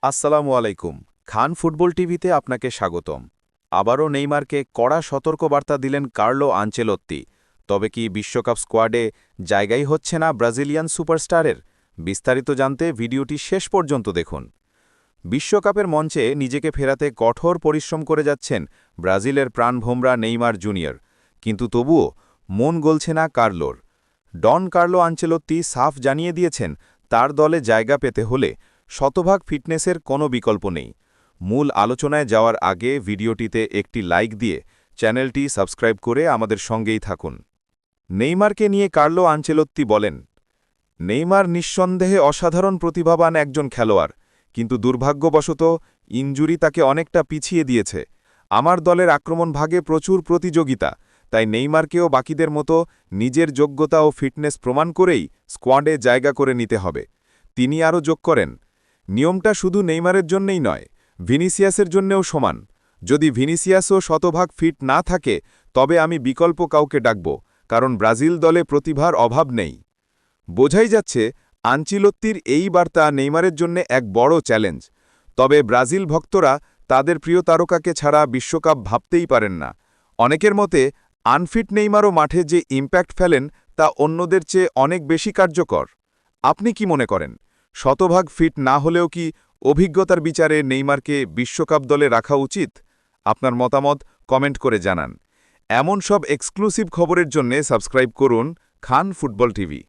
আসসালামু আলাইকুম। খান ফুটবল টিভিতে আপনাকে স্বাগতম। আবারও নেইমারকে কড়া সতর্কবার্তা দিলেন কার্লো আনচেলত্তি। তবে কি বিশ্বকাপ স্কোয়াডে জায়গাই হচ্ছে না ব্রাজিলিয়ান সুপারস্টারের? বিস্তারিত জানতে ভিডিওটি শেষ পর্যন্ত দেখুন। বিশ্বকাপের মঞ্চে নিজেকে ফেরাতে কঠোর পরিশ্রম করে যাচ্ছেন ব্রাজিলের প্রাণভোমরা নেইমার জুনিয়র। কিন্তু তবুও মন গলছে না কার্লোর। ডন কার্লো আনচেলত্তি সাফ জানিয়ে দিয়েছেন তার দলে জায়গা পেতে হলে শতভাগ ফিটনেসের কোনো বিকল্প নেই। মূল আলোচনায় যাওয়ার আগে ভিডিওটিতে একটি লাইক দিয়ে চ্যানেলটি সাবস্ক্রাইব করে আমাদের সঙ্গেই থাকুন। নেইমারকে নিয়ে কার্লো আনচেলত্তি বলেন, নেইমার নিঃসন্দেহে অসাধারণ প্রতিভাবান একজন খেলোয়াড়, কিন্তু দুর্ভাগ্যবশত ইনজুরি তাকে অনেকটা পিছিয়ে দিয়েছে। আমার দলের আক্রমণ ভাগে প্রচুর প্রতিযোগিতা, তাই নেইমারকেও বাকিদের মতো নিজের যোগ্যতা ও ফিটনেস প্রমাণ করেই স্কোয়াডে জায়গা করে নিতে হবে। তিনি আরও যোগ করেন, নিয়মটা শুধু নেইমারের জন্যই নয়, ভিনিসিয়াসের জন্যেও সমান। যদি ভিনিসিয়াসও শতভাগ ফিট না থাকে তবে আমি বিকল্প কাউকে ডাকব, কারণ ব্রাজিল দলে প্রতিভার অভাব নেই। বোঝাই যাচ্ছে আনচিলত্তির এই বার্তা নেইমারের জন্য এক বড় চ্যালেঞ্জ। তবে ব্রাজিল ভক্তরা তাদের প্রিয় তারকাকে ছাড়া বিশ্বকাপ ভাবতেই পারেন না। অনেকের মতে আনফিট নেইমারও মাঠে যে ইম্প্যাক্ট ফেলেন তা অন্যদের চেয়ে অনেক বেশি কার্যকর। আপনি কি মনে করেন, শতভাগ ফিট না হলেও কি অভিজ্ঞতার বিচারে নেইমারকে বিশ্বকাপ দলে রাখা উচিত? আপনার মতামত কমেন্ট করে জানান। এমন সব এক্সক্লুসিভ খবরের জন্য সাবস্ক্রাইব করুন খান ফুটবল টিভি।